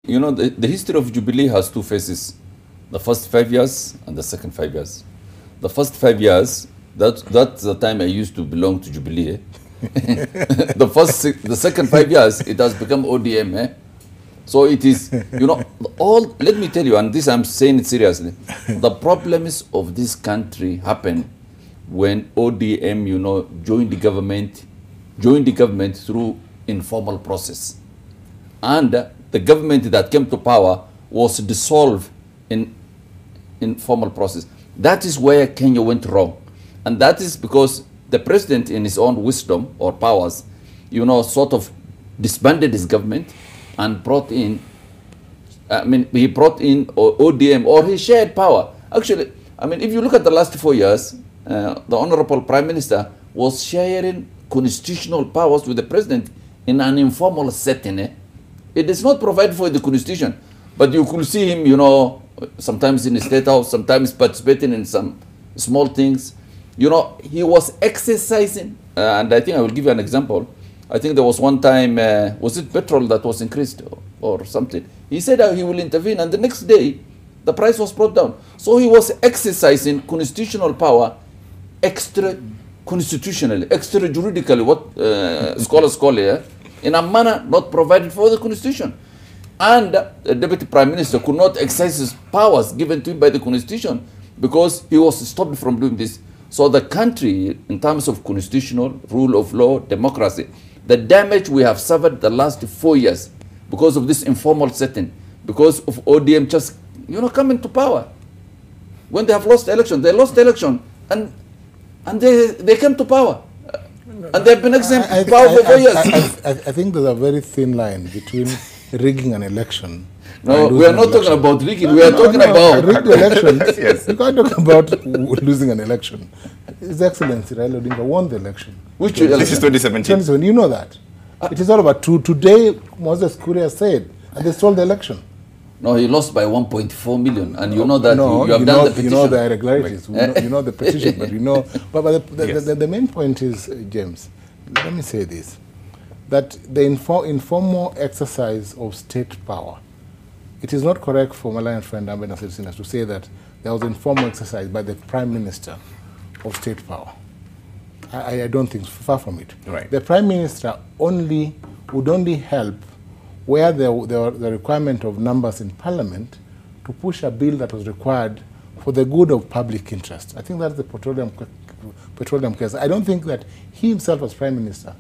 You know, the history of Jubilee has two phases, the first 5 years and the second 5 years. The first 5 years, that's the time I used to belong to Jubilee. The second 5 years, it has become ODM. So it is, you know, let me tell you, and this I'm saying it seriously, the problems of this country happen when ODM, you know, joined the government through informal process. And the government that came to power was dissolved in informal process. That is where Kenya went wrong. And that is because the president, in his own wisdom or powers, you know, sort of disbanded his government and brought in, he brought in ODM, or he shared power. Actually, if you look at the last 4 years, the Honorable Prime Minister was sharing constitutional powers with the president in an informal setting. It is not provided for in the constitution, but you could see him, you know, sometimes in the State House, sometimes participating in some small things. You know, he was exercising, and I think I will give you an example. I think there was one time, was it petrol that was increased or something? He said he will intervene, and the next day, the price was brought down. So he was exercising constitutional power extra-constitutionally, extra-juridically, what scholars call it, in a manner not provided for the constitution. And the Deputy Prime Minister could not exercise his powers given to him by the constitution because he was stopped from doing this. So the country, in terms of constitutional, rule of law, democracy, the damage we have suffered the last 4 years because of this informal setting, because of ODM just, you know, coming to power. When they have lost the election, they lost the election, and they came to power. And they've been exiled power for 4 years. I think there's a very thin line between rigging an election. No, we are not talking about rigging. We are talking about rigged elections. Yes. You can't talk about losing an election. His Excellency Raila Odinga won the election. Which election? This is 2017. You know that. It is all about today. Moses Kuria said, and they stole the election. No, he lost by 1.4 million, and you know that you have done the petition. You know the irregularities. You know the petition, but you know. But the main point is, James, let me say this, that the informal exercise of state power, it is not correct for my lion friend Ambena citizens to say that there was informal exercise by the Prime Minister of state power. I don't think, far from it. Right. The Prime Minister would only help where there were the requirement of numbers in Parliament to push a bill that was required for the good of public interest. I think that's the petroleum case. I don't think that he himself as Prime Minister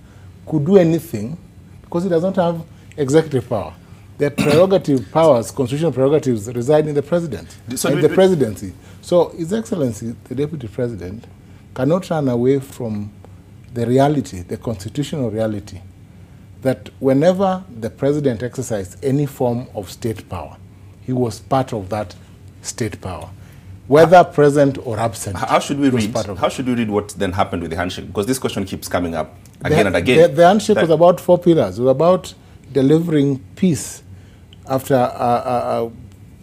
could do anything because he does not have executive power. The prerogative powers, constitutional prerogatives, reside in the President, in the presidency. So His Excellency, the Deputy President, cannot run away from the reality, the constitutional reality, that whenever the president exercised any form of state power, he was part of that state power, whether present or absent. How should we read what then happened with the handshake? Because this question keeps coming up again and again. The handshake was about 4 pillars. It was about delivering peace after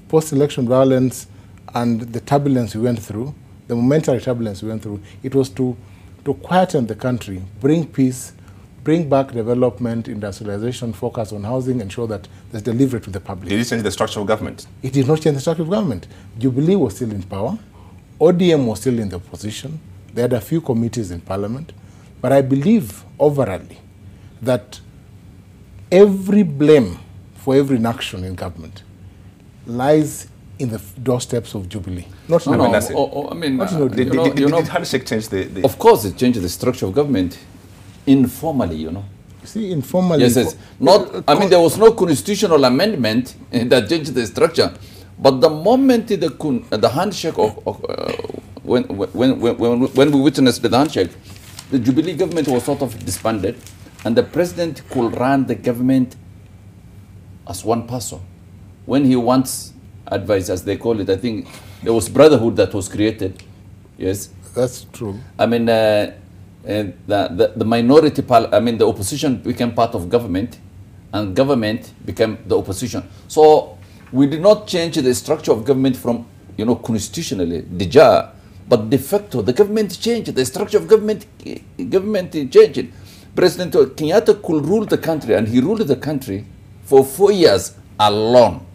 post-election violence and the turbulence we went through, the momentary turbulence we went through. It was to quieten the country, bring peace, bring back development, industrialization, focus on housing, ensure that there's delivery to the public. Did it change the structure of government? It did not change the structure of government. Jubilee was still in power. ODM was still in the opposition. They had a few committees in Parliament. But I believe, overall, that every blame for every inaction in government lies in the doorsteps of Jubilee. Did handshake change the... Of course, it changed the structure of government. Informally, you know. You see, informally. Yes. There was no constitutional amendment that changed the structure, but the moment the handshake when we witnessed the handshake, the Jubilee government was sort of disbanded, and the president could run the government as one person. When he wants advice, as they call it, I think there was brotherhood that was created. Yes, that's true. And the minority, the opposition became part of government, and government became the opposition. So we did not change the structure of government from, you know, constitutionally, but de facto, the government changed, the structure of government changed. President Kenyatta could rule the country, and he ruled the country for 4 years alone,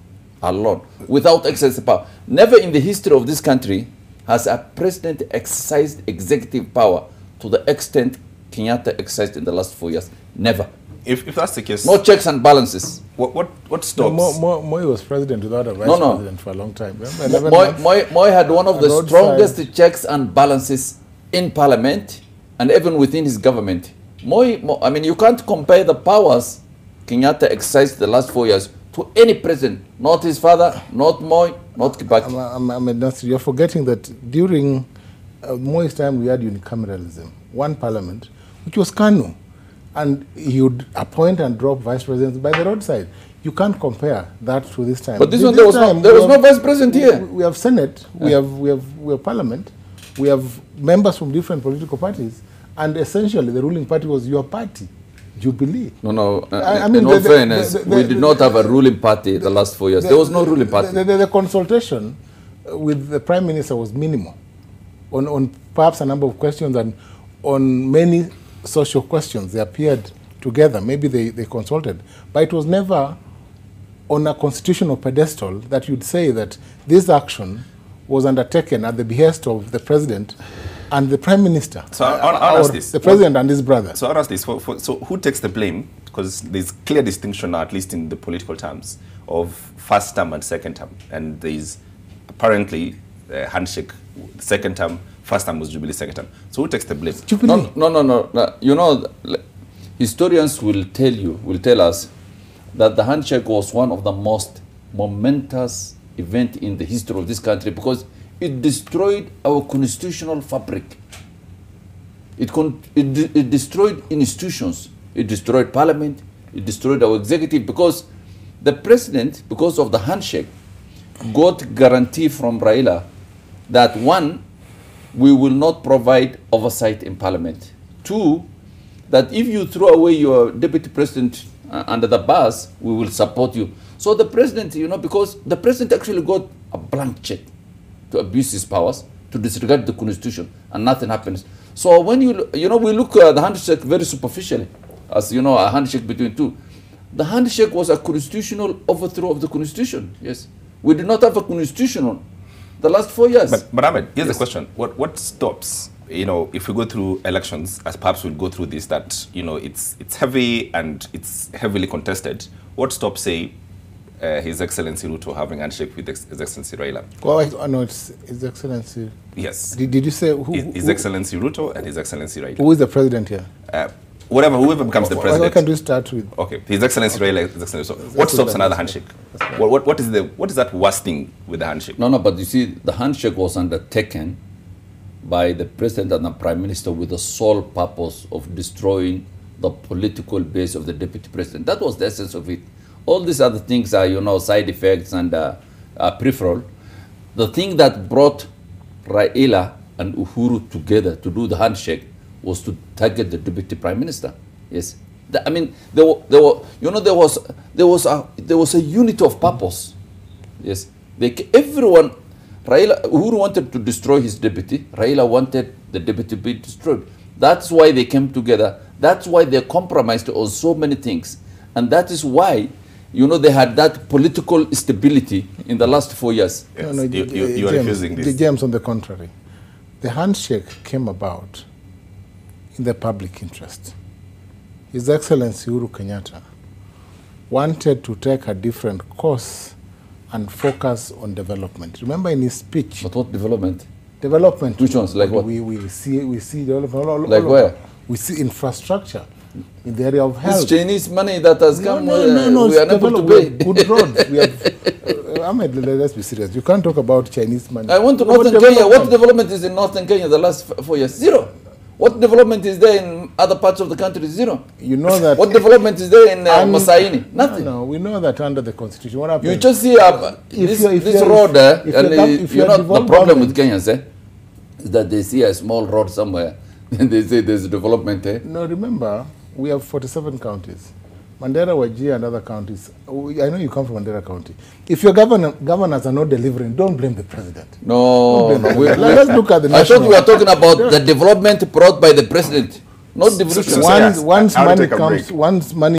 without exercising power. Never in the history of this country has a president exercised executive power to the extent Kenyatta exercised in the last 4 years. Never. If that's the case, no checks and balances. What stops? Moi was president without a vice president for a long time. Moi had one of the strongest checks and balances in parliament and even within his government. I mean, you can't compare the powers Kenyatta exercised the last 4 years to any president, not his father, not Moi, not Kibaki. You're forgetting that during Moi's time we had unicameralism, one parliament, which was KANU, and he would appoint and drop vice presidents by the roadside. You can't compare that to this time. But this one, there was no vice president here. We have Senate, we have Parliament, we have members from different political parties, and essentially the ruling party was your party, Jubilee. No. I mean, in all fairness, we did not have a ruling party the last 4 years. There was no ruling party. The consultation with the Prime Minister was minimal on perhaps a number of questions, and on many social questions they appeared together. Maybe they consulted, but it was never on a constitutional pedestal that you'd say that this action was undertaken at the behest of the president and the prime minister. So I'll ask this. The president and his brother. So I'll ask this. So who takes the blame? Because there's clear distinction now, at least in the political terms, of first term and second term. And there's apparently a handshake, second term, first term was Jubilee, second term. So who takes the blame? Jubilee. No. You know, historians will tell us that the handshake was one of the most momentous events in the history of this country because it destroyed our constitutional fabric. It destroyed institutions. It destroyed parliament. It destroyed our executive because the president, because of the handshake, got guarantee from Raila that one, we will not provide oversight in parliament. Two, that if you throw away your deputy president under the bus, we will support you. So the president, you know, because the president actually got a blank check to abuse his powers, to disregard the constitution, and nothing happens. So when we look at the handshake very superficially, as you know, a handshake between two. The handshake was a constitutional overthrow of the constitution. Yes, we did not have a constitution the last 4 years. But Ahmed, here's the question: what stops? You know, if we go through elections, as perhaps we'll go through this, that you know it's heavy and it's heavily contested. What stops, say, His Excellency Ruto having handshake with His Excellency Raila? Well, no, it's His Excellency. Yes. Did you say who? His Excellency Ruto and His Excellency Raila. Who is the president here? Whoever becomes the president. What can we start with? Okay, His Excellency Raila, His Excellency. So what stops another handshake? What is that worst thing with the handshake? No, but you see, the handshake was undertaken by the president and the prime minister with the sole purpose of destroying the political base of the deputy president. That was the essence of it. All these other things are, you know, side effects and peripheral. The thing that brought Raila and Uhuru together to do the handshake was to target the deputy prime minister. Yes, I mean, there was a unity of purpose. Yes, everyone. Uhuru wanted to destroy his deputy. Raila wanted the deputy to be destroyed. That's why they came together. That's why they compromised on so many things, and that is why, you know, they had that political stability in the last 4 years. Yes. No, you are refusing this. James, on the contrary, the handshake came about in the public interest. His Excellency Uhuru Kenyatta wanted to take a different course and focus on development. Remember in his speech. But what development? Development. Which ones? Like what? We see development. Like where? We see infrastructure in the area of health. It's Chinese money that has come. No, we are unable to pay. Good roads. We have. Ahmed, let's be serious. You can't talk about Chinese money. I went to Northern Kenya. What development is in Northern Kenya the last 4 years? Zero. What development is there in other parts of the country? Zero. You know that. What development is there in Masaini? Nothing. No, we know that under the constitution. What happens? You just see this road, and you know the problem with Kenyans, is that they see a small road somewhere, and they say there's development. No, remember, we have 47 counties. Mandera, Wajir, and other counties. I know you come from Mandera County. If your governors are not delivering, don't blame the president. No. Let's look at the national. I thought we were talking about the development brought by the president, not devolution. Once money comes, once money